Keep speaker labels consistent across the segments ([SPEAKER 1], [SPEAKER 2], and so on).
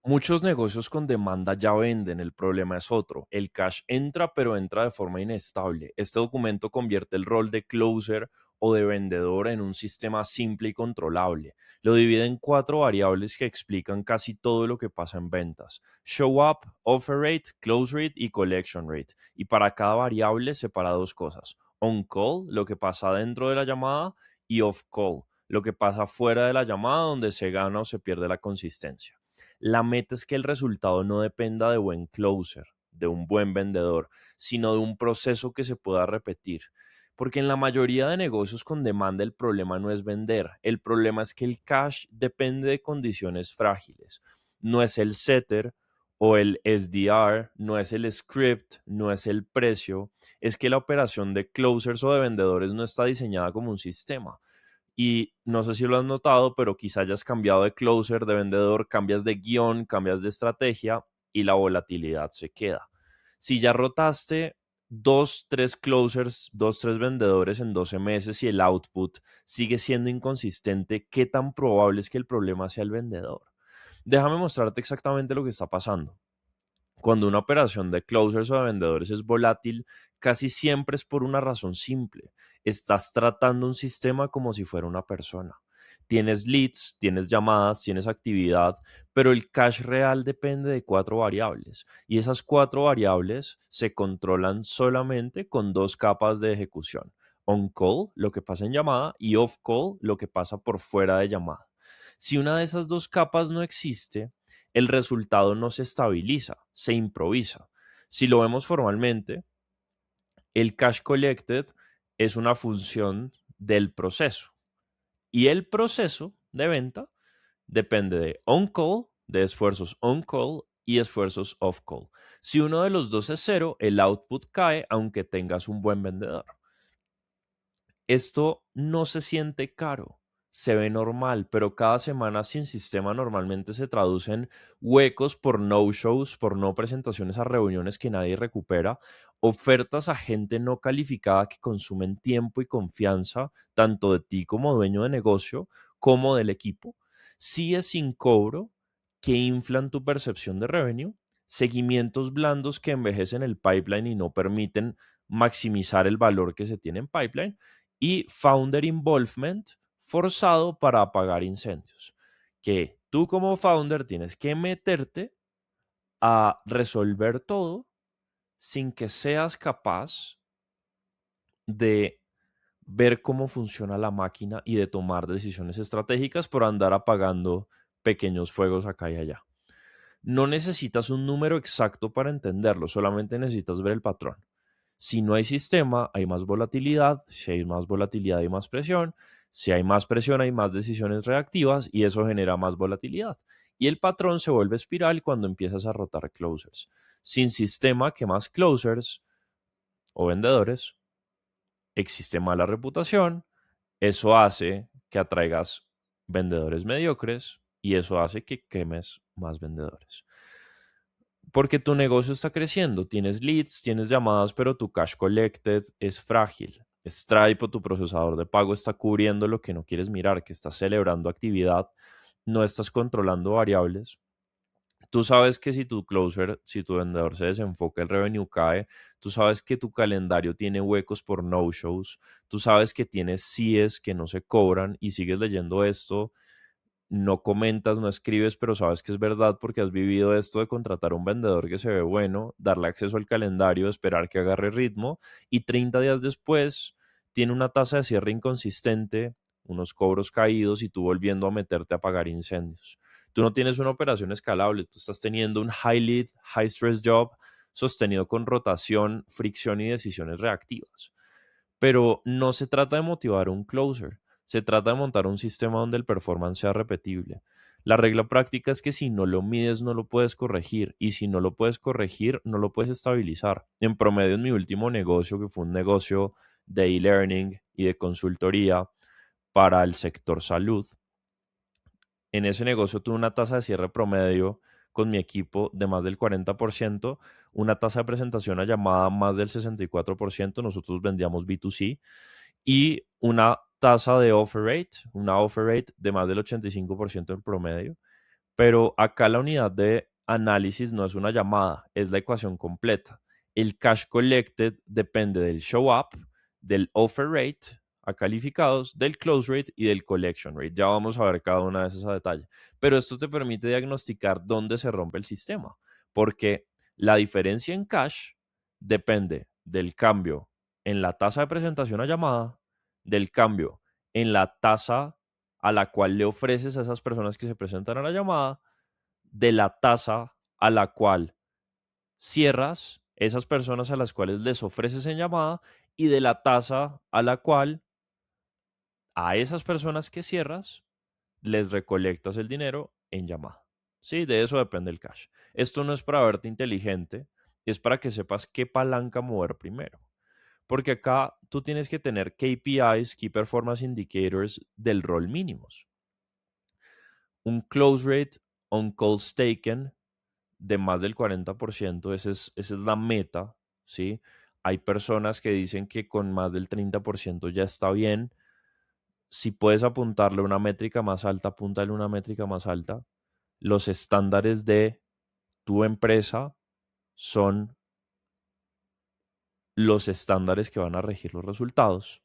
[SPEAKER 1] Muchos negocios con demanda ya venden, el problema es otro. El cash entra, pero entra de forma inestable. Este documento convierte el rol de closer o de vendedor en un sistema simple y controlable. Lo divide en cuatro variables que explican casi todo lo que pasa en ventas: show up, offer rate, close rate y collection rate. Y para cada variable separa dos cosas: on call, lo que pasa dentro de la llamada, y off call, lo que pasa fuera de la llamada, donde se gana o se pierde la consistencia. La meta es que el resultado no dependa de buen closer, de un buen vendedor, sino de un proceso que se pueda repetir. Porque en la mayoría de negocios con demanda el problema no es vender, el problema es que el cash depende de condiciones frágiles. No es el setter o el SDR, no es el script, no es el precio, es que la operación de closers o de vendedores no está diseñada como un sistema. Y no sé si lo has notado, pero quizá hayas cambiado de closer, de vendedor, cambias de guión, cambias de estrategia y la volatilidad se queda. Si ya rotaste dos, tres closers, dos, tres vendedores en 12 meses y el output sigue siendo inconsistente, ¿qué tan probable es que el problema sea el vendedor? Déjame mostrarte exactamente lo que está pasando. Cuando una operación de closers o de vendedores es volátil, casi siempre es por una razón simple. Estás tratando un sistema como si fuera una persona. Tienes leads, tienes llamadas, tienes actividad, pero el cash real depende de cuatro variables. Y esas cuatro variables se controlan solamente con dos capas de ejecución: on call, lo que pasa en llamada, y off call, lo que pasa por fuera de llamada. Si una de esas dos capas no existe, el resultado no se estabiliza, se improvisa. Si lo vemos formalmente, el cash collected es una función del proceso, y el proceso de venta depende de on-call, de esfuerzos on-call y esfuerzos off-call. Si uno de los dos es cero, el output cae aunque tengas un buen vendedor. Esto no se siente caro, se ve normal, pero cada semana sin sistema normalmente se traducen huecos por no-shows, por no presentaciones a reuniones que nadie recupera, ofertas a gente no calificada que consumen tiempo y confianza, tanto de ti como dueño de negocio, como del equipo, es sin cobro que inflan tu percepción de revenue, seguimientos blandos que envejecen el pipeline y no permiten maximizar el valor que se tiene en pipeline, y founder involvement forzado para apagar incendios, que tú como founder tienes que meterte a resolver todo sin que seas capaz de ver cómo funciona la máquina y de tomar decisiones estratégicas por andar apagando pequeños fuegos acá y allá. No necesitas un número exacto para entenderlo, solamente necesitas ver el patrón. Si no hay sistema, hay más volatilidad. Si hay más volatilidad, hay más presión. Si hay más presión, hay más decisiones reactivas y eso genera más volatilidad. Y el patrón se vuelve espiral cuando empiezas a rotar closers. Sin sistema, que más closers o vendedores, existe mala reputación. Eso hace que atraigas vendedores mediocres y eso hace que quemes más vendedores. Porque tu negocio está creciendo, tienes leads, tienes llamadas, pero tu cash collected es frágil. Stripe o tu procesador de pago está cubriendo lo que no quieres mirar, que estás celebrando actividad, no estás controlando variables. Tú sabes que si tu closer, si tu vendedor se desenfoca, el revenue cae. Tú sabes que tu calendario tiene huecos por no-shows. Tú sabes que tienes CIEs que no se cobran y sigues leyendo esto. No comentas, no escribes, pero sabes que es verdad porque has vivido esto de contratar a un vendedor que se ve bueno, darle acceso al calendario, esperar que agarre ritmo y 30 días después tiene una tasa de cierre inconsistente, unos cobros caídos y tú volviendo a meterte a apagar incendios. Tú no tienes una operación escalable, tú estás teniendo un high lead, high stress job sostenido con rotación, fricción y decisiones reactivas. Pero no se trata de motivar a un closer, se trata de montar un sistema donde el performance sea repetible. La regla práctica es que si no lo mides, no lo puedes corregir. Y si no lo puedes corregir, no lo puedes estabilizar. En promedio, en mi último negocio, que fue un negocio de e-learning y de consultoría para el sector salud, en ese negocio tuve una tasa de cierre promedio con mi equipo de más del 40%, una tasa de presentación a llamada más del 64%. Nosotros vendíamos B2C y una tasa de offer rate, una offer rate de más del 85% en promedio. Pero acá la unidad de análisis no es una llamada, es la ecuación completa. El cash collected depende del show up, del offer rate a calificados, del close rate y del collection rate. Ya vamos a ver cada una de esas a detalle. Pero esto te permite diagnosticar dónde se rompe el sistema, porque la diferencia en cash depende del cambio en la tasa de presentación a llamada, del cambio en la tasa a la cual le ofreces a esas personas que se presentan a la llamada, de la tasa a la cual cierras esas personas a las cuales les ofreces en llamada y de la tasa a la cual a esas personas que cierras les recolectas el dinero en llamada. Sí, de eso depende el cash. Esto no es para verte inteligente, es para que sepas qué palanca mover primero. Porque acá tú tienes que tener KPIs, Key Performance Indicators, del rol mínimos. Un close rate on calls taken de más del 40%, esa es la meta, ¿sí? Hay personas que dicen que con más del 30% ya está bien. Si puedes apuntarle una métrica más alta, apúntale una métrica más alta. Los estándares de tu empresa son los estándares que van a regir los resultados.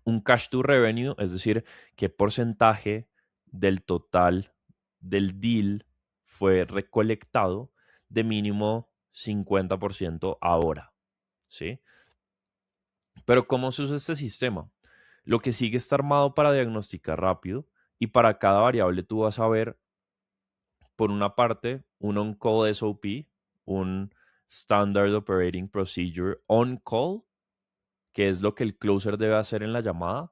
[SPEAKER 1] Un cash to revenue, es decir, qué porcentaje del total del deal fue recolectado, de mínimo 50% ahora, ¿sí? Pero ¿cómo se usa este sistema? Lo que sigue está armado para diagnosticar rápido y para cada variable tú vas a ver, por una parte, un on-call SOP, un Standard Operating Procedure on-call, que es lo que el closer debe hacer en la llamada,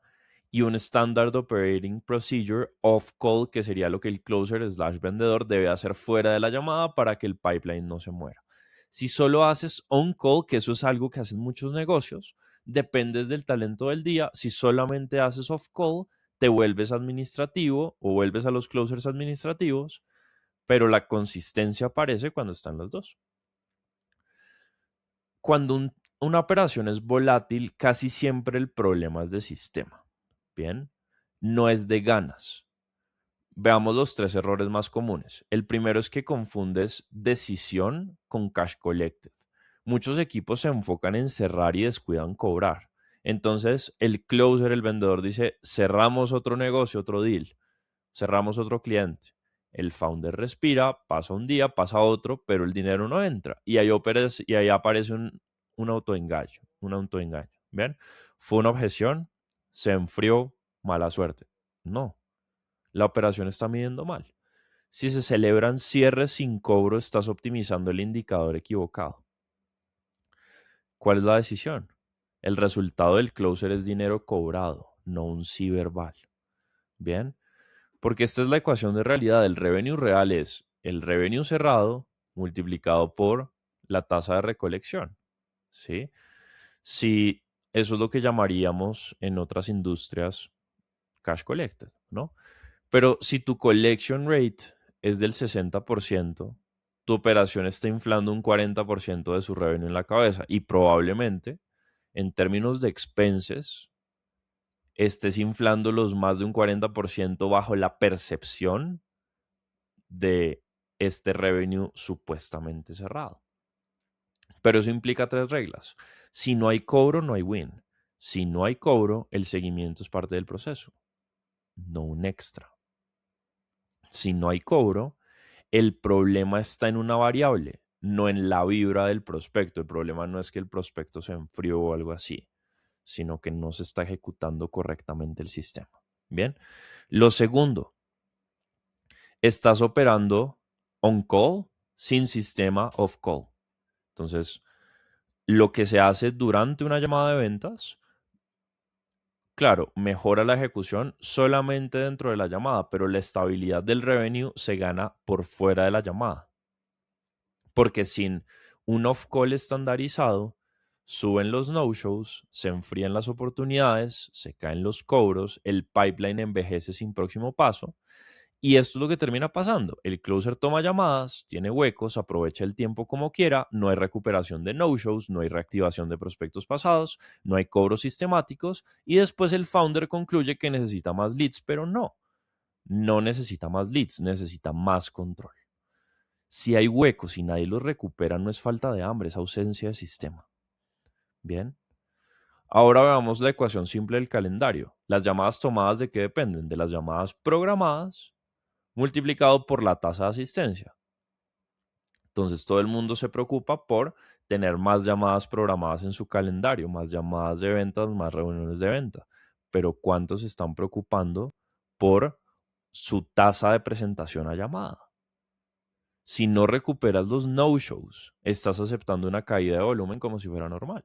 [SPEAKER 1] y un Standard Operating Procedure off-call, que sería lo que el closer slash vendedor debe hacer fuera de la llamada para que el pipeline no se muera. Si solo haces on-call, que eso es algo que hacen muchos negocios, dependes del talento del día. Si solamente haces off-call, te vuelves administrativo o vuelves a los closers administrativos, pero la consistencia aparece cuando están los dos. Cuando una operación es volátil, casi siempre el problema es de sistema. Bien, no es de ganas. Veamos los 3 errores más comunes. El primero es que confundes decisión con cash collected. Muchos equipos se enfocan en cerrar y descuidan cobrar. Entonces, el closer, el vendedor, dice, cerramos otro negocio, otro deal, cerramos otro cliente. El founder respira, pasa un día, pasa otro, pero el dinero no entra. Y ahí aparece un autoengaño, un autoengaño. ¿Bien? Fue una objeción, se enfrió, mala suerte. No, la operación está midiendo mal. Si se celebran cierres sin cobro, estás optimizando el indicador equivocado. ¿Cuál es la decisión? El resultado del closer es dinero cobrado, no un sí verbal. Bien, porque esta es la ecuación de realidad. El revenue real es el revenue cerrado multiplicado por la tasa de recolección. ¿Sí? Si eso es lo que llamaríamos en otras industrias cash collected, ¿no? Pero si tu collection rate es del 60%, tu operación está inflando un 40% de su revenue en la cabeza y probablemente en términos de expenses estés inflándolos más de un 40% bajo la percepción de este revenue supuestamente cerrado. Pero eso implica 3 reglas. Si no hay cobro, no hay win. Si no hay cobro, el seguimiento es parte del proceso, no un extra. Si no hay cobro, el problema está en una variable, no en la vibra del prospecto. El problema no es que el prospecto se enfrió o algo así, sino que no se está ejecutando correctamente el sistema. Bien. Lo segundo, estás operando on call sin sistema off call. Entonces, lo que se hace durante una llamada de ventas, claro, mejora la ejecución solamente dentro de la llamada, pero la estabilidad del revenue se gana por fuera de la llamada. Porque sin un off-call estandarizado, suben los no-shows, se enfrían las oportunidades, se caen los cobros, el pipeline envejece sin próximo paso. Y esto es lo que termina pasando. El closer toma llamadas, tiene huecos, aprovecha el tiempo como quiera, no hay recuperación de no-shows, no hay reactivación de prospectos pasados, no hay cobros sistemáticos y después el founder concluye que necesita más leads, pero no. no necesita más leads, necesita más control. Si hay huecos y nadie los recupera, no es falta de hambre, es ausencia de sistema. Bien. Ahora veamos la ecuación simple del calendario. Las llamadas tomadas, ¿de qué dependen? De las llamadas programadas multiplicado por la tasa de asistencia. Entonces todo el mundo se preocupa por tener más llamadas programadas en su calendario, más llamadas de ventas, más reuniones de venta. Pero ¿cuántos se están preocupando por su tasa de presentación a llamada? Si no recuperas los no-shows, estás aceptando una caída de volumen como si fuera normal.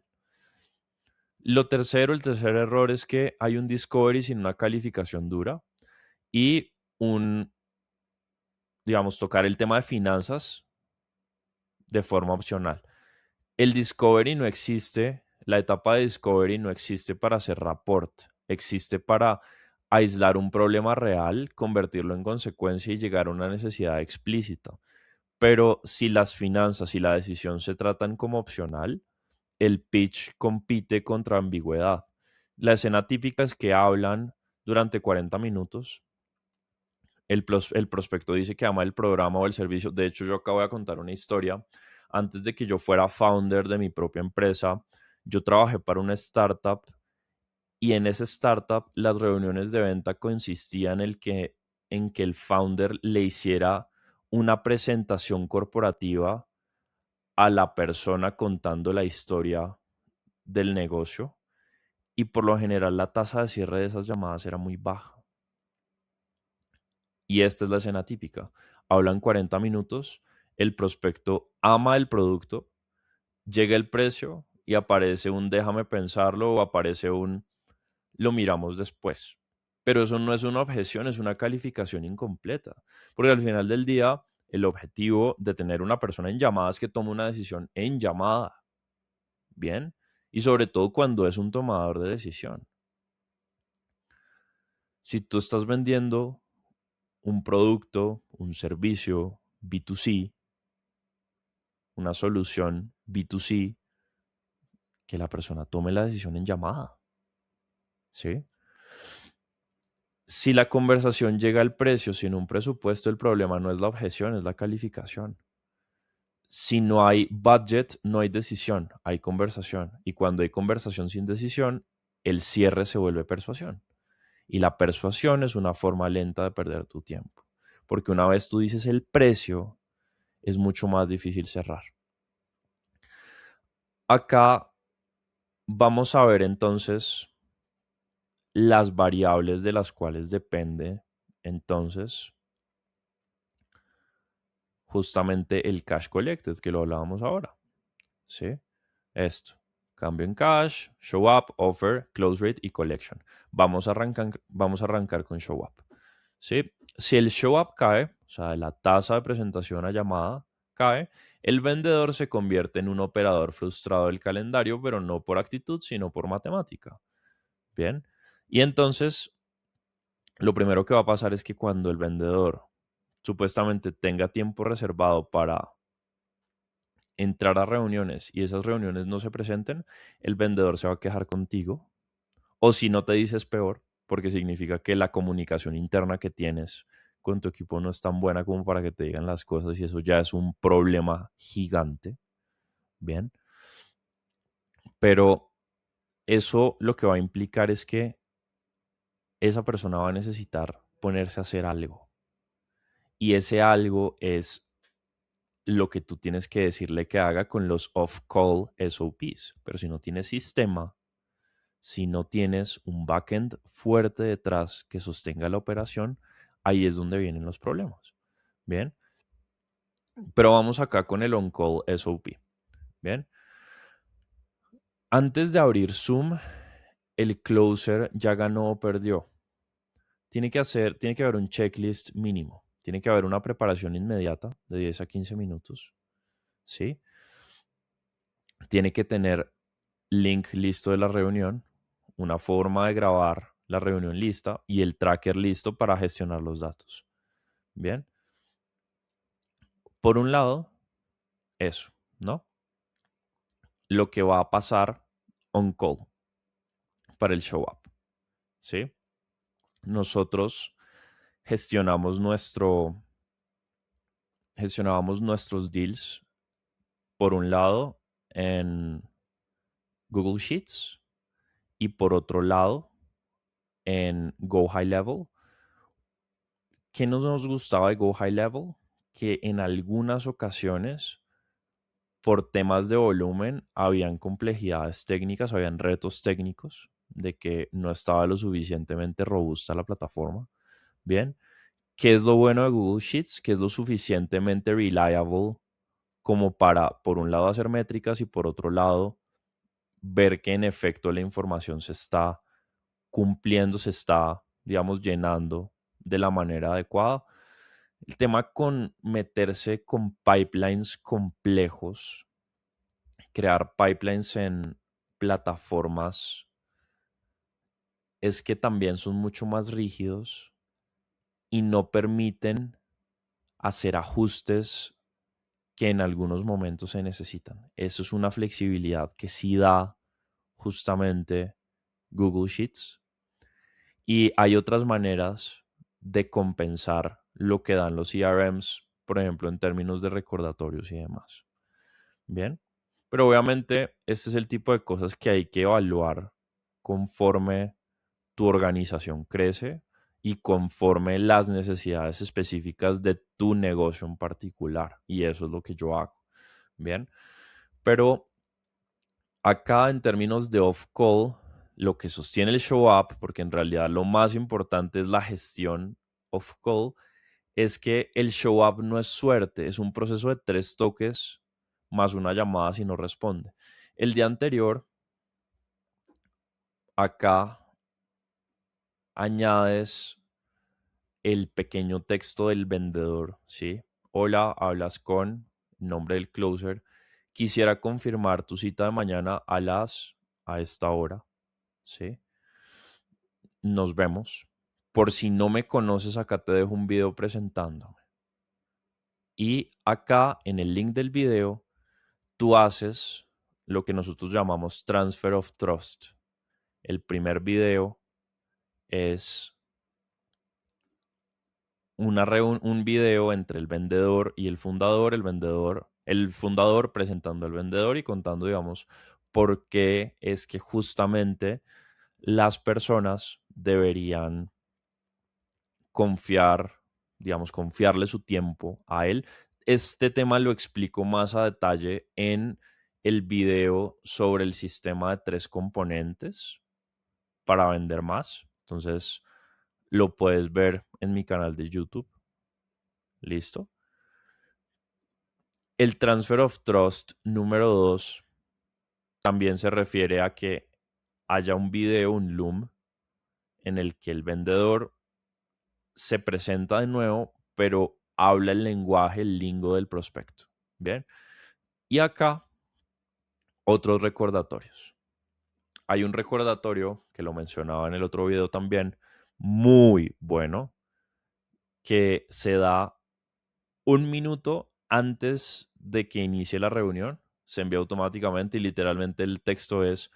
[SPEAKER 1] El tercer error es que hay un discovery sin una calificación dura y tocar el tema de finanzas de forma opcional. El discovery no existe, la etapa de discovery no existe para hacer rapport, existe para aislar un problema real, convertirlo en consecuencia y llegar a una necesidad explícita. Pero si las finanzas y la decisión se tratan como opcional, el pitch compite contra ambigüedad. La escena típica es que hablan durante 40 minutos. El prospecto dice que ama el programa o el servicio. De hecho, yo acabo de contar una historia. Antes de que yo fuera founder de mi propia empresa, yo trabajé para una startup y en esa startup las reuniones de venta consistían en que el founder le hiciera una presentación corporativa a la persona contando la historia del negocio y por lo general la tasa de cierre de esas llamadas era muy baja. Y esta es la escena típica. Hablan 40 minutos, el prospecto ama el producto, llega el precio y aparece un déjame pensarlo o aparece un lo miramos después. Pero eso no es una objeción, es una calificación incompleta. Porque al final del día, el objetivo de tener una persona en llamada es que tome una decisión en llamada. Bien. Y sobre todo cuando es un tomador de decisión. Si tú estás vendiendo un producto, un servicio B2C, una solución B2C, que la persona tome la decisión en llamada. ¿Sí? Si la conversación llega al precio sin un presupuesto, el problema no es la objeción, es la calificación. Si no hay budget, no hay decisión, hay conversación. Y cuando hay conversación sin decisión, el cierre se vuelve persuasión. Y la persuasión es una forma lenta de perder tu tiempo. Porque una vez tú dices el precio, es mucho más difícil cerrar. Acá vamos a ver entonces las variables de las cuales depende entonces justamente el cash collected, que lo hablábamos ahora. ¿Sí? Esto. Cambio en cash, show up, offer, close rate y collection. Vamos a arrancar con show up. ¿Sí? Si el show up cae, o sea, la tasa de presentación a llamada cae, el vendedor se convierte en un operador frustrado del calendario, pero no por actitud, sino por matemática. Bien. Y entonces, lo primero que va a pasar es que cuando el vendedor supuestamente tenga tiempo reservado para entrar a reuniones y esas reuniones no se presenten, el vendedor se va a quejar contigo. O si no te dices peor, porque significa que la comunicación interna que tienes con tu equipo no es tan buena como para que te digan las cosas y eso ya es un problema gigante. Bien. Pero eso lo que va a implicar es que esa persona va a necesitar ponerse a hacer algo. Y ese algo es lo que tú tienes que decirle que haga con los off-call SOPs. Pero si no tienes sistema, si no tienes un backend fuerte detrás que sostenga la operación, ahí es donde vienen los problemas. Bien, pero vamos acá con el on-call SOP. Bien, antes de abrir Zoom, el closer ya ganó o perdió. Tiene que haber un checklist mínimo. Tiene que haber una preparación inmediata de 10 a 15 minutos. ¿Sí? Tiene que tener link listo de la reunión, una forma de grabar la reunión lista y el tracker listo para gestionar los datos. Bien. Por un lado, eso, ¿no? Lo que va a pasar on call para el show up, ¿sí? Nosotros gestionamos gestionábamos nuestros deals, por un lado, en Google Sheets y por otro lado, en Go High Level. ¿Qué nos gustaba de Go High Level? Que en algunas ocasiones, por temas de volumen, habían complejidades técnicas, habían retos técnicos de que no estaba lo suficientemente robusta la plataforma. Bien, ¿qué es lo bueno de Google Sheets? Que es lo suficientemente reliable como para, por un lado, hacer métricas y por otro lado, ver que en efecto la información se está cumpliendo, se está, digamos, llenando de la manera adecuada. El tema con meterse con pipelines complejos, crear pipelines en plataformas, es que también son mucho más rígidos y no permiten hacer ajustes que en algunos momentos se necesitan. Eso es una flexibilidad que sí da justamente Google Sheets. Y hay otras maneras de compensar lo que dan los CRMs, por ejemplo, en términos de recordatorios y demás. Bien, pero obviamente este es el tipo de cosas que hay que evaluar conforme tu organización crece y conforme las necesidades específicas de tu negocio en particular. Y eso es lo que yo hago. Bien, pero acá en términos de off-call, lo que sostiene el show up, porque en realidad lo más importante es la gestión off-call, es que el show up no es suerte, es un proceso de 3 toques más una llamada si no responde. El día anterior, acá añades el pequeño texto del vendedor, ¿sí? Hola, hablas con nombre del closer. Quisiera confirmar tu cita de mañana a esta hora, ¿sí? Nos vemos. Por si no me conoces, acá te dejo un video presentándome. Y acá en el link del video, tú haces lo que nosotros llamamos Transfer of Trust. El primer video es un video entre el vendedor y el fundador presentando al vendedor y contando, digamos, por qué es que justamente las personas deberían confiar, digamos, confiarle su tiempo a él. Este tema lo explico más a detalle en el video sobre el sistema de 3 componentes para vender más. Entonces, lo puedes ver en mi canal de YouTube. ¿Listo? El transfer of trust número 2 también se refiere a que haya un video, un loom, en el que el vendedor se presenta de nuevo, pero habla el lenguaje, el lingo del prospecto. Bien. Y acá, otros recordatorios. Hay un recordatorio que lo mencionaba en el otro video también, muy bueno, que se da 1 minuto antes de que inicie la reunión. Se envía automáticamente y literalmente el texto es: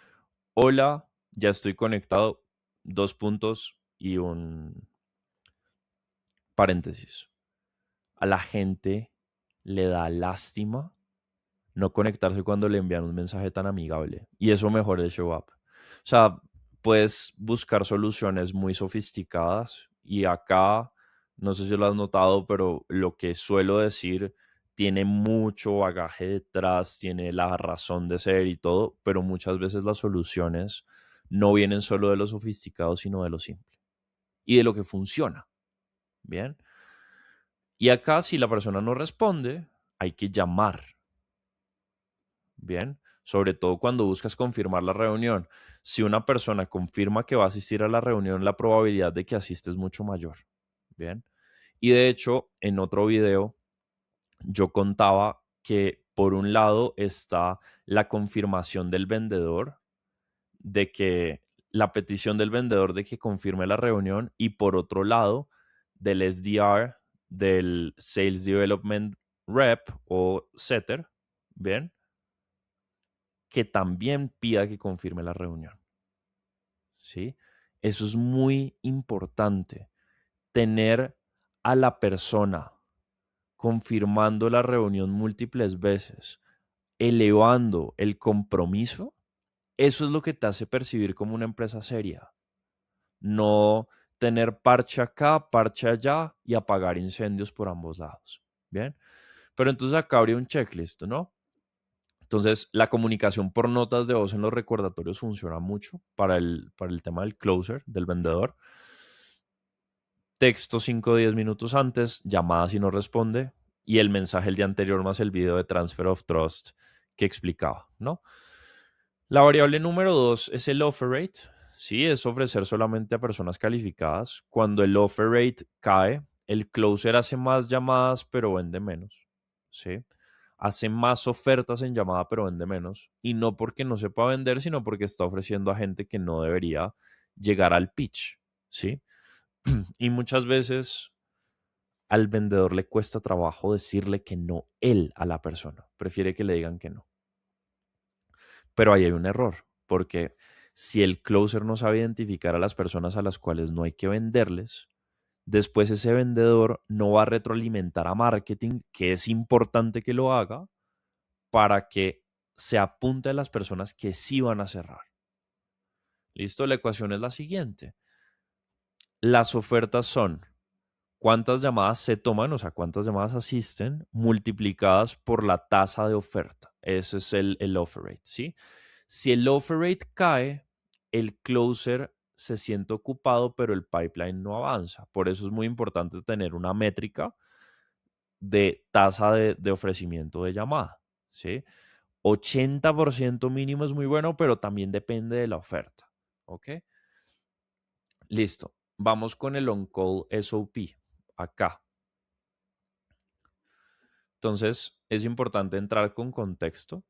[SPEAKER 1] hola, ya estoy conectado, 2 puntos y un paréntesis. A la gente le da lástima no conectarse cuando le envían un mensaje tan amigable. Y eso mejora el show up. O sea, puedes buscar soluciones muy sofisticadas y acá, no sé si lo has notado, pero lo que suelo decir tiene mucho bagaje detrás, tiene la razón de ser y todo, pero muchas veces las soluciones no vienen solo de lo sofisticado, sino de lo simple y de lo que funciona. Bien. Y acá, si la persona no responde, hay que llamar. Bien, sobre todo cuando buscas confirmar la reunión. Si una persona confirma que va a asistir a la reunión, la probabilidad de que asiste es mucho mayor. Bien. Y de hecho, en otro video, yo contaba que por un lado está la confirmación del vendedor, de que la petición del vendedor de que confirme la reunión, y por otro lado, del SDR, del Sales Development Rep o Setter, bien, que también pida que confirme la reunión. ¿Sí? Eso es muy importante. Tener a la persona confirmando la reunión múltiples veces, elevando el compromiso, eso es lo que te hace percibir como una empresa seria. No tener parche acá, parche allá y apagar incendios por ambos lados. Bien. Pero entonces acá habría un checklist, ¿no? Entonces, la comunicación por notas de voz en los recordatorios funciona mucho para el tema del closer, del vendedor. Texto 5 o 10 minutos antes, llamada si no responde, y el mensaje el día anterior más el video de Transfer of Trust que explicaba, ¿no? La variable número 2 es el offer rate. Sí, es ofrecer solamente a personas calificadas. Cuando el offer rate cae, el closer hace más llamadas pero vende menos. ¿Sí? Hace más ofertas en llamada pero vende menos. Y no porque no sepa vender, sino porque está ofreciendo a gente que no debería llegar al pitch. ¿Sí? Y muchas veces al vendedor le cuesta trabajo decirle que no él a la persona. Prefiere que le digan que no. Pero ahí hay un error, porque si el closer no sabe identificar a las personas a las cuales no hay que venderles, después ese vendedor no va a retroalimentar a marketing, que es importante que lo haga, para que se apunte a las personas que sí van a cerrar. ¿Listo? La ecuación es la siguiente. Las ofertas son cuántas llamadas se toman, o sea, cuántas llamadas asisten, multiplicadas por la tasa de oferta. Ese es el offer rate, ¿sí? Si el offer rate cae, el closer se siente ocupado, pero el pipeline no avanza. Por eso es muy importante tener una métrica de tasa de ofrecimiento de llamada, ¿sí? 80% mínimo es muy bueno, pero también depende de la oferta, ¿ok? Listo. Vamos con el on-call SOP, acá. Entonces, es importante entrar con contexto,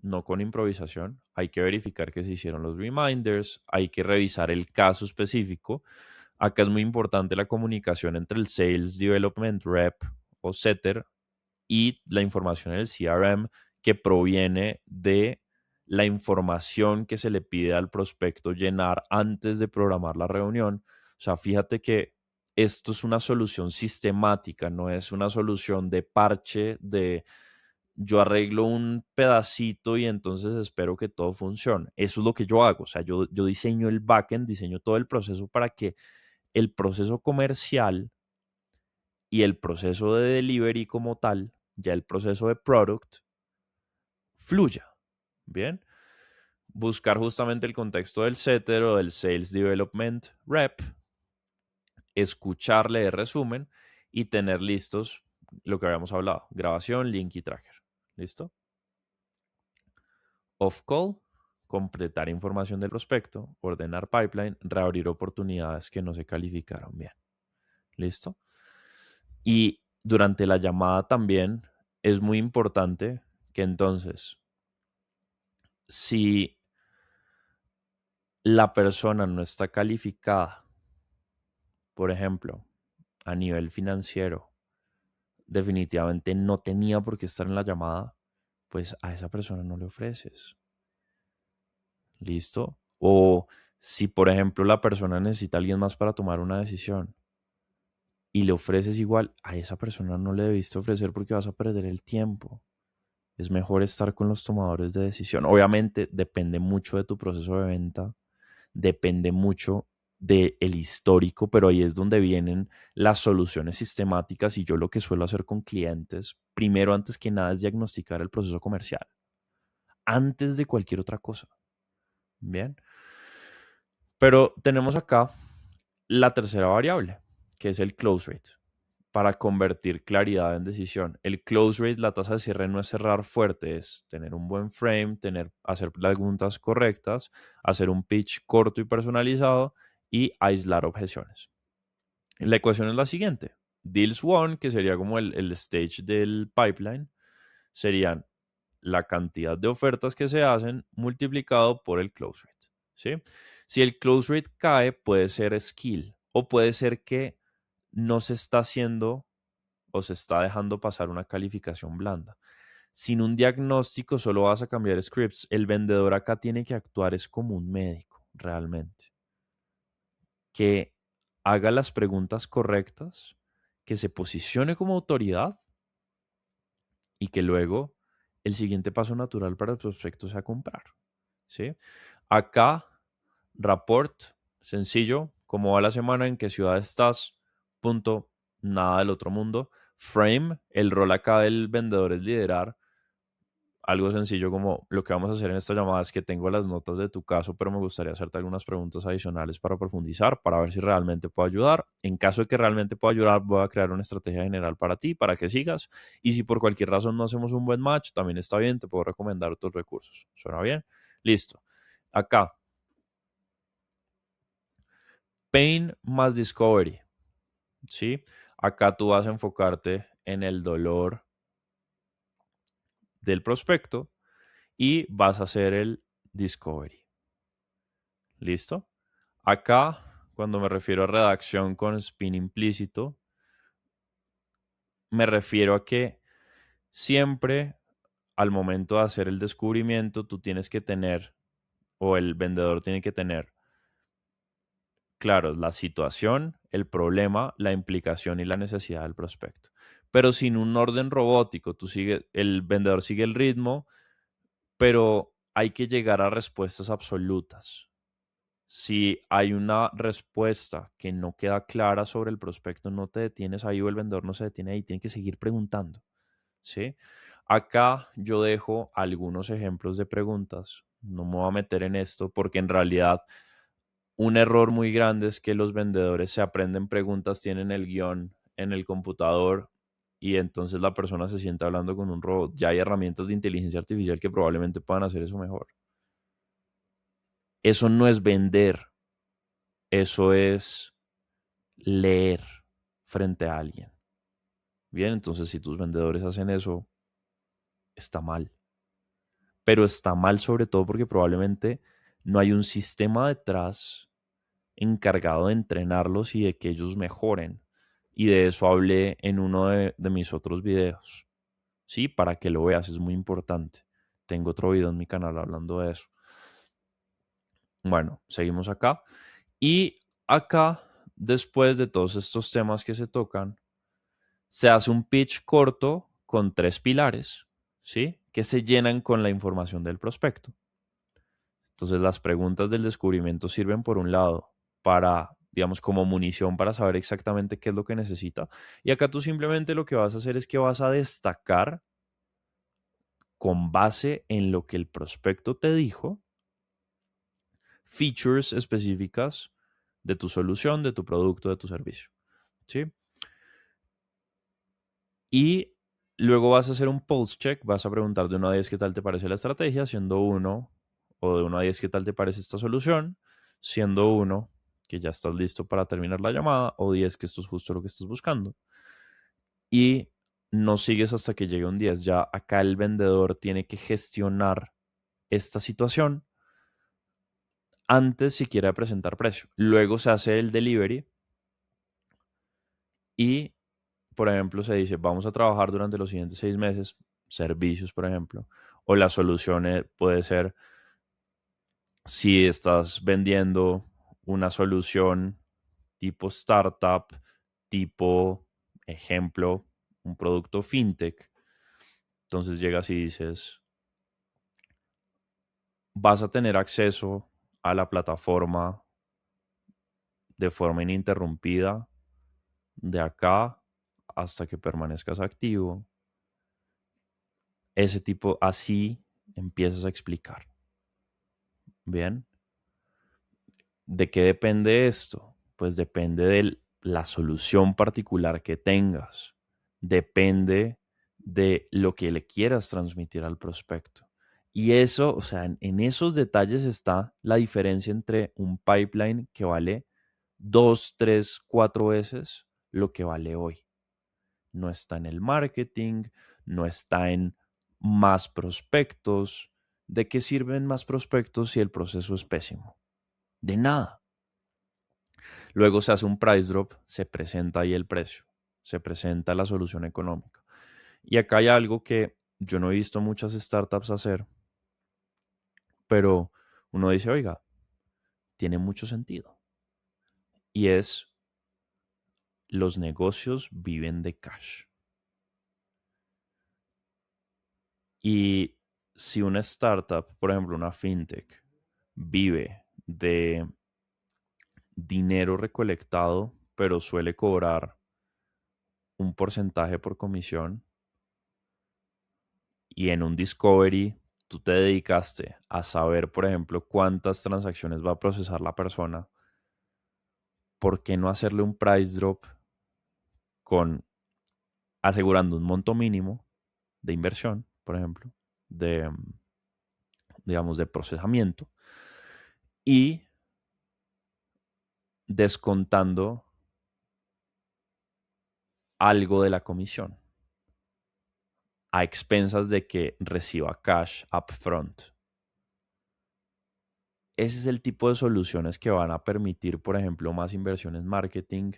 [SPEAKER 1] no con improvisación. Hay que verificar que se hicieron los reminders, hay que revisar el caso específico. Acá es muy importante la comunicación entre el Sales Development Rep o Setter y la información en el CRM que proviene de la información que se le pide al prospecto llenar antes de programar la reunión. O sea, fíjate que esto es una solución sistemática, no es una solución de parche, de yo arreglo un pedacito y entonces espero que todo funcione. Eso es lo que yo hago. O sea, yo diseño el backend, diseño todo el proceso para que el proceso comercial y el proceso de delivery como tal, ya el proceso de product, fluya. Bien. Buscar justamente el contexto del setter o del Sales Development Rep, escucharle de resumen y tener listos lo que habíamos hablado, grabación, link y tracker. ¿Listo? Off-call, completar información del prospecto, ordenar pipeline, reabrir oportunidades que no se calificaron bien. ¿Listo? Y durante la llamada también es muy importante que entonces, si la persona no está calificada, por ejemplo, a nivel financiero, definitivamente no tenía por qué estar en la llamada, pues a esa persona no le ofreces. ¿Listo? O si, por ejemplo, la persona necesita a alguien más para tomar una decisión y le ofreces igual, a esa persona no le debiste ofrecer porque vas a perder el tiempo. Es mejor estar con los tomadores de decisión. Obviamente depende mucho de tu proceso de venta, depende mucho del histórico, pero ahí es donde vienen las soluciones sistemáticas y yo lo que suelo hacer con clientes, primero antes que nada es diagnosticar el proceso comercial, antes de cualquier otra cosa. Bien, pero tenemos acá la tercera variable, que es el close rate, para convertir claridad en decisión. El close rate, la tasa de cierre no es cerrar fuerte, es tener un buen frame, hacer preguntas correctas, hacer un pitch corto y personalizado y aislar objeciones. La ecuación es la siguiente. Deals won, que sería como el stage del pipeline, serían la cantidad de ofertas que se hacen multiplicado por el close rate. ¿Sí? Si el close rate cae, puede ser skill o puede ser que no se está haciendo o se está dejando pasar una calificación blanda. Sin un diagnóstico solo vas a cambiar scripts. El vendedor acá tiene que actuar es como un médico, realmente. Que haga las preguntas correctas, que se posicione como autoridad y que luego el siguiente paso natural para el prospecto sea comprar. ¿Sí? Acá, rapport, sencillo, cómo va la semana, en qué ciudad estás, punto, nada del otro mundo. Frame, el rol acá del vendedor es liderar. Algo sencillo como lo que vamos a hacer en esta llamada es que tengo las notas de tu caso, pero me gustaría hacerte algunas preguntas adicionales para profundizar, para ver si realmente puedo ayudar. En caso de que realmente pueda ayudar, voy a crear una estrategia general para ti, para que sigas. Y si por cualquier razón no hacemos un buen match, también está bien, te puedo recomendar otros recursos. ¿Suena bien? Listo. Acá, pain más discovery, ¿sí? Acá tú vas a enfocarte en el dolor del prospecto y vas a hacer el discovery. ¿Listo? Acá, cuando me refiero a redacción con spin implícito, me refiero a que siempre al momento de hacer el descubrimiento, tú tienes que tener, o el vendedor tiene que tener, claro, la situación, el problema, la implicación y la necesidad del prospecto. Pero sin un orden robótico, el vendedor sigue el ritmo, pero hay que llegar a respuestas absolutas. Si hay una respuesta que no queda clara sobre el prospecto, no te detienes ahí o el vendedor no se detiene ahí, tiene que seguir preguntando, ¿sí? Acá yo dejo algunos ejemplos de preguntas. No me voy a meter en esto porque en realidad un error muy grande es que los vendedores se aprenden preguntas, tienen el guión en el computador y entonces la persona se siente hablando con un robot. Ya hay herramientas de inteligencia artificial que probablemente puedan hacer eso mejor. Eso no es vender, eso es leer frente a alguien. Bien, entonces si tus vendedores hacen eso, está mal. Pero está mal sobre todo porque probablemente no hay un sistema detrás encargado de entrenarlos y de que ellos mejoren. Y de eso hablé en uno de mis otros videos. Sí, para que lo veas, es muy importante. Tengo otro video en mi canal hablando de eso. Bueno, seguimos acá. Y acá, después de todos estos temas que se tocan, se hace un pitch corto con 3 pilares, ¿sí? Que se llenan con la información del prospecto. Entonces, las preguntas del descubrimiento sirven por un lado para, digamos, como munición para saber exactamente qué es lo que necesita. Y acá tú simplemente lo que vas a hacer es que vas a destacar con base en lo que el prospecto te dijo, features específicas de tu solución, de tu producto, de tu servicio, ¿sí? Y luego vas a hacer un pulse check, vas a preguntar de 1 a 10 qué tal te parece la estrategia, siendo 1, o de 1 a 10 qué tal te parece esta solución, siendo 1 que ya estás listo para terminar la llamada, o 10 que esto es justo lo que estás buscando. Y no sigues hasta que llegue un 10. Ya acá el vendedor tiene que gestionar esta situación antes siquiera de presentar precio. Luego se hace el delivery y, por ejemplo, se dice, vamos a trabajar durante los siguientes 6 meses, servicios, por ejemplo, o la solución puede ser, si estás vendiendo una solución tipo startup, tipo ejemplo, un producto fintech, entonces llegas y dices, vas a tener acceso a la plataforma de forma ininterrumpida de acá hasta que permanezcas activo. Ese tipo, así empiezas a explicar. Bien. ¿De qué depende esto? Pues depende de la solución particular que tengas. Depende de lo que le quieras transmitir al prospecto. Y eso, o sea, en esos detalles está la diferencia entre un pipeline que vale 2, 3, 4 veces lo que vale hoy. No está en el marketing, no está en más prospectos. ¿De qué sirven más prospectos si el proceso es pésimo? De nada. Luego se hace un price drop, se presenta ahí el precio, se presenta la solución económica. Y acá hay algo que yo no he visto muchas startups hacer, pero uno dice, oiga, tiene mucho sentido. Y es los negocios viven de cash. Y si una startup, por ejemplo, una fintech, vive de dinero recolectado, pero suele cobrar un porcentaje por comisión, y en un discovery tú te dedicaste a saber, por ejemplo, cuántas transacciones va a procesar la persona, ¿por qué no hacerle un price drop con asegurando un monto mínimo de inversión, por ejemplo, de, digamos, de procesamiento, y descontando algo de la comisión a expensas de que reciba cash upfront? Ese es el tipo de soluciones que van a permitir, por ejemplo, más inversión en marketing,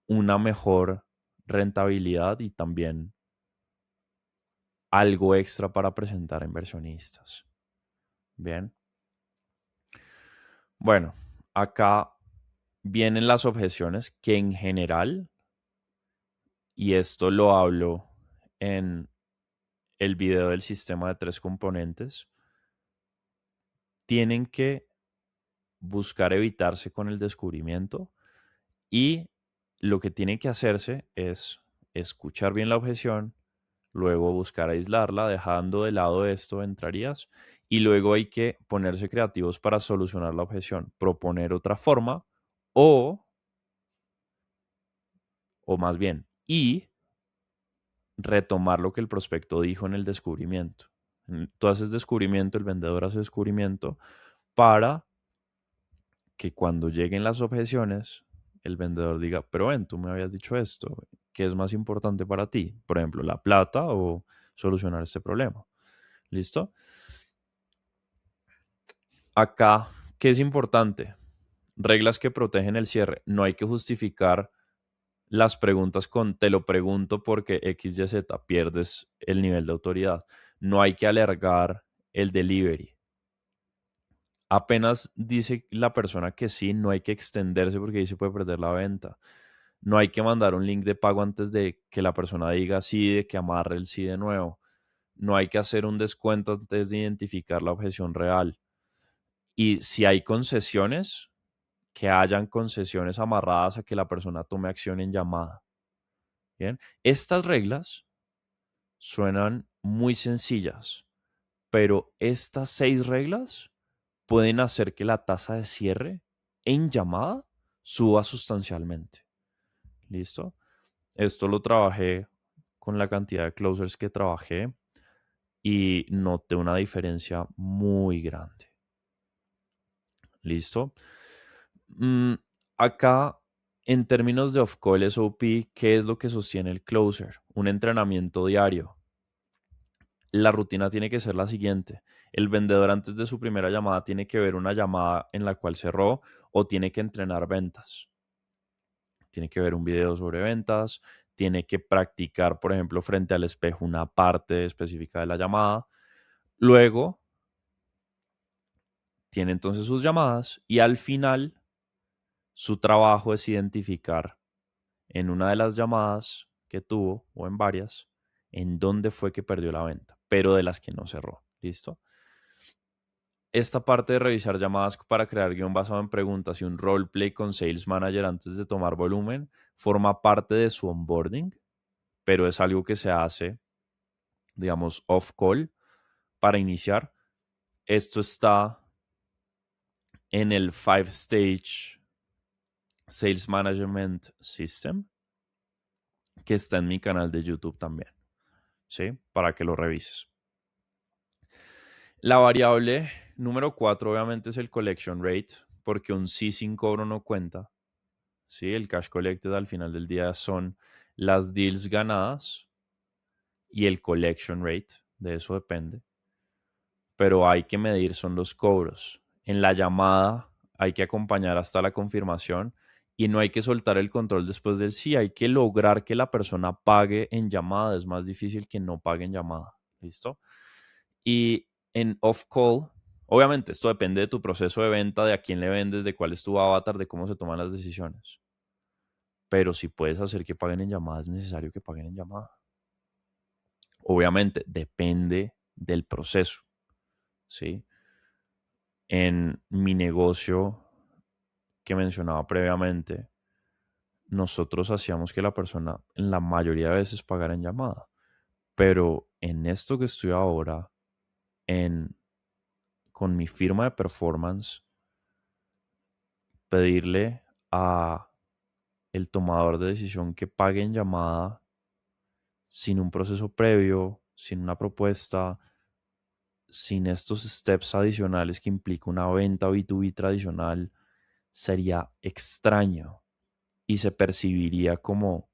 [SPEAKER 1] una mejor rentabilidad y también algo extra para presentar a inversionistas. Bien. Bueno, acá vienen las objeciones que en general, y esto lo hablo en el video del sistema de 3 componentes, tienen que buscar evitarse con el descubrimiento, y lo que tiene que hacerse es escuchar bien la objeción, luego buscar aislarla, dejando de lado esto, entrarías, y luego hay que ponerse creativos para solucionar la objeción, proponer otra forma, o, o más bien, y retomar lo que el prospecto dijo en el descubrimiento. Tú haces descubrimiento, el vendedor hace descubrimiento para que cuando lleguen las objeciones, el vendedor diga, pero ven, tú me habías dicho esto, ¿qué es más importante para ti? Por ejemplo, la plata o solucionar este problema. ¿Listo? Acá, ¿qué es importante? Reglas que protegen el cierre. No hay que justificar las preguntas con te lo pregunto porque X, Y, Z, pierdes el nivel de autoridad. No hay que alargar el delivery. Apenas dice la persona que sí, no hay que extenderse porque ahí se puede perder la venta. No hay que mandar un link de pago antes de que la persona diga sí, de que amarre el sí de nuevo. No hay que hacer un descuento antes de identificar la objeción real. Y si hay concesiones, que hayan concesiones amarradas a que la persona tome acción en llamada. Bien, estas reglas suenan muy sencillas, pero estas 6 reglas pueden hacer que la tasa de cierre en llamada suba sustancialmente. ¿Listo? Esto lo trabajé con la cantidad de closers que trabajé y noté una diferencia muy grande. ¿Listo? Mm, Acá, en términos de off-call SOP, ¿qué es lo que sostiene el closer? Un entrenamiento diario. La rutina tiene que ser la siguiente. El vendedor antes de su primera llamada tiene que ver una llamada en la cual cerró o tiene que entrenar ventas. Tiene que ver un video sobre ventas, tiene que practicar, por ejemplo, frente al espejo una parte específica de la llamada. Luego, tiene entonces sus llamadas y al final su trabajo es identificar en una de las llamadas que tuvo o en varias, en dónde fue que perdió la venta, pero de las que no cerró. ¿Listo? Esta parte de revisar llamadas para crear guión basado en preguntas y un roleplay con Sales Manager antes de tomar volumen forma parte de su onboarding, pero es algo que se hace, digamos, off call para iniciar. Esto está en el 5-Stage Sales Management System, que está en mi canal de YouTube también, ¿sí? Para que lo revises. La variable número 4 obviamente es el collection rate, porque un sí sin cobro no cuenta, ¿sí? El cash collected al final del día son las deals ganadas y el collection rate, de eso depende. Pero hay que medir son los cobros. En la llamada hay que acompañar hasta la confirmación y no hay que soltar el control después del sí, hay que lograr que la persona pague en llamada, es más difícil que no pague en llamada, ¿listo? Y en off-call, obviamente esto depende de tu proceso de venta, de a quién le vendes, de cuál es tu avatar, de cómo se toman las decisiones. pero si puedes hacer que paguen en llamada, es necesario que paguen en llamada. Obviamente, depende del proceso, ¿sí? En mi negocio que mencionaba previamente, nosotros hacíamos que la persona en la mayoría de veces pagara en llamada, pero en esto que estoy ahora, en, con mi firma de performance, pedirle a el tomador de decisión que pague en llamada sin un proceso previo, sin una propuesta, sin estos steps adicionales que implica una venta B2B tradicional, sería extraño y se percibiría como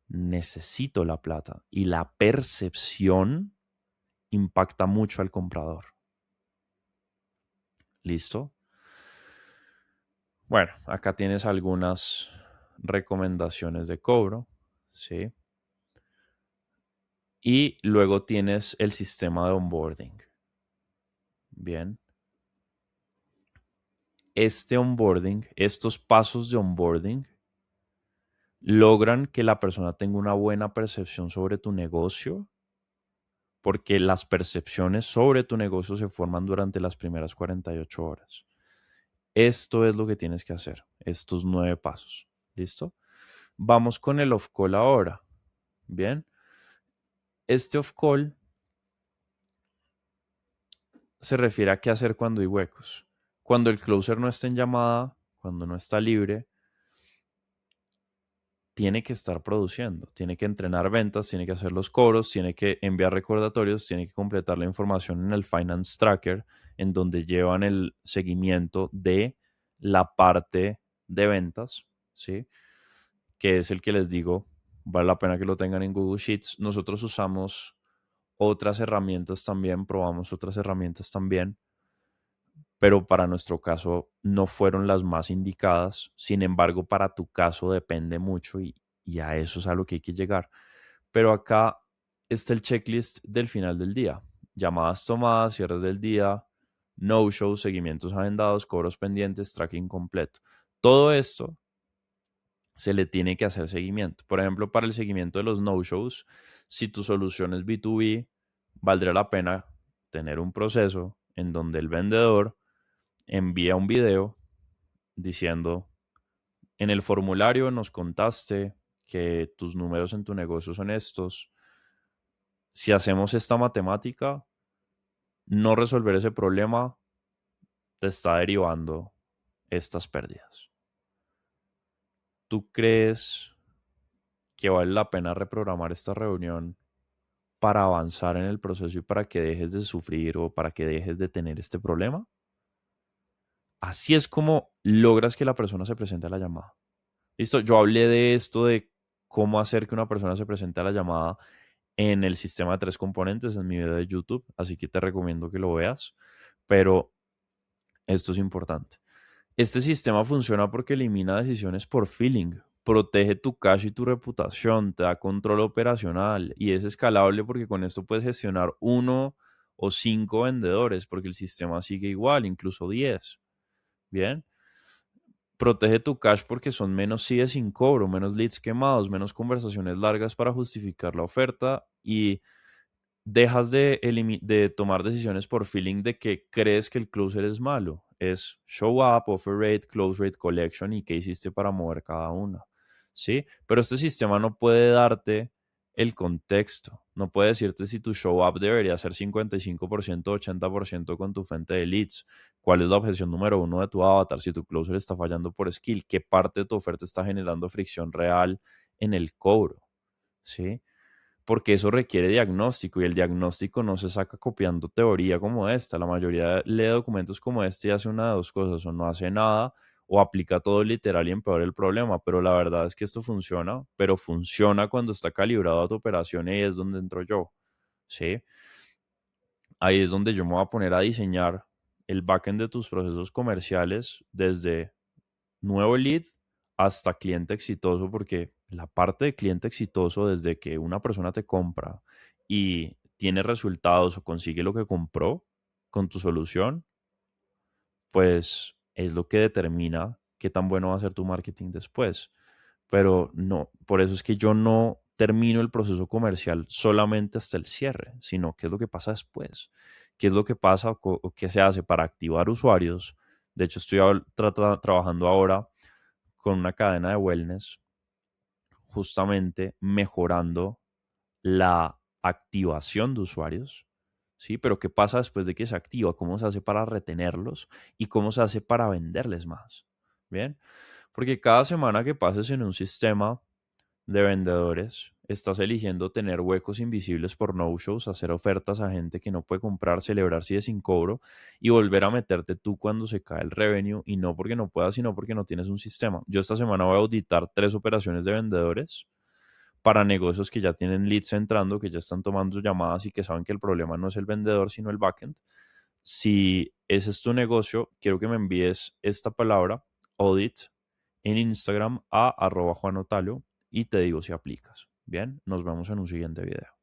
[SPEAKER 1] necesito la plata. Y la percepción impacta mucho al comprador. ¿Listo? Bueno, acá tienes algunas recomendaciones de cobro, ¿sí? Y luego tienes el sistema de onboarding. Bien. Este onboarding, estos pasos de onboarding, logran que la persona tenga una buena percepción sobre tu negocio, porque las percepciones sobre tu negocio se forman durante las primeras 48 horas. Esto es lo que tienes que hacer, estos 9 pasos. ¿Listo? Vamos con el off-call ahora. Bien. Este off-call se refiere a qué hacer cuando hay huecos. Cuando el closer no está en llamada, cuando no está libre, tiene que estar produciendo, tiene que entrenar ventas, tiene que hacer los cobros, tiene que enviar recordatorios, tiene que completar la información en el Finance Tracker, en donde llevan el seguimiento de la parte de ventas, ¿sí? Que es el que les digo, vale la pena que lo tengan en Google Sheets. Nosotros usamos otras herramientas también, probamos otras herramientas también, pero para nuestro caso no fueron las más indicadas. Sin embargo, para tu caso depende mucho y a eso es a lo que hay que llegar. Pero acá está el checklist del final del día. Llamadas tomadas, cierres del día, no-shows, seguimientos agendados, cobros pendientes, tracking completo. Todo esto se le tiene que hacer seguimiento. Por ejemplo, para el seguimiento de los no-shows, si tu solución es B2B, valdría la pena tener un proceso en donde el vendedor envía un video diciendo, en el formulario nos contaste que tus números en tu negocio son estos. Si hacemos esta matemática, no resolver ese problema te está derivando estas pérdidas. ¿Tú crees que vale la pena reprogramar esta reunión para avanzar en el proceso y para que dejes de sufrir o para que dejes de tener este problema? Así es como logras que la persona se presente a la llamada. Listo, yo hablé de esto, de cómo hacer que una persona se presente a la llamada en el sistema de 3 componentes en mi video de YouTube, así que te recomiendo que lo veas, pero esto es importante. Este sistema funciona porque elimina decisiones por feeling, protege tu cash y tu reputación, te da control operacional y es escalable porque con esto puedes gestionar 1 o 5 vendedores porque el sistema sigue igual, incluso 10. Bien. Protege tu cash porque son menos CIDs sin cobro, menos leads quemados, menos conversaciones largas para justificar la oferta y dejas de tomar decisiones por feeling de que crees que el closer es malo. Es show up, offer rate, close rate, collection y qué hiciste para mover cada una. ¿Sí? Pero este sistema no puede darte el contexto. No puede decirte si tu show up debería ser 55%, 80% con tu fuente de leads. ¿Cuál es la objeción número 1 de tu avatar? Si tu closer está fallando por skill, ¿qué parte de tu oferta está generando fricción real en el cobro? ¿Sí? Porque eso requiere diagnóstico y el diagnóstico no se saca copiando teoría como esta. La mayoría lee documentos como este y hace una de dos cosas, o no hace nada o aplica todo literal y empeora el problema, pero la verdad es que esto funciona, pero funciona cuando está calibrado a tu operación y ahí es donde entro yo, ¿sí? Ahí es donde yo me voy a poner a diseñar el backend de tus procesos comerciales desde nuevo lead hasta cliente exitoso, porque la parte de cliente exitoso, desde que una persona te compra y tiene resultados o consigue lo que compró con tu solución, pues es lo que determina qué tan bueno va a ser tu marketing después. pero no, por eso es que yo no termino el proceso comercial solamente hasta el cierre, sino qué es lo que pasa después, qué es lo que pasa o qué se hace para activar usuarios. De hecho, estoy trabajando ahora con una cadena de wellness, justamente mejorando la activación de usuarios, ¿sí? Pero ¿qué pasa después de que se activa? ¿Cómo se hace para retenerlos? ¿Y cómo se hace para venderles más? ¿Bien? Porque cada semana que pases en un sistema de vendedores, estás eligiendo tener huecos invisibles por no-shows, hacer ofertas a gente que no puede comprar, celebrar si es sin cobro y volver a meterte tú cuando se cae el revenue y no porque no puedas, sino porque no tienes un sistema. Yo esta semana voy a auditar 3 operaciones de vendedores para negocios que ya tienen leads entrando, que ya están tomando llamadas y que saben que el problema no es el vendedor, sino el backend. Si ese es tu negocio, quiero que me envíes esta palabra, audit, en Instagram a @juanotalio y te digo si aplicas. Bien, nos vemos en un siguiente video.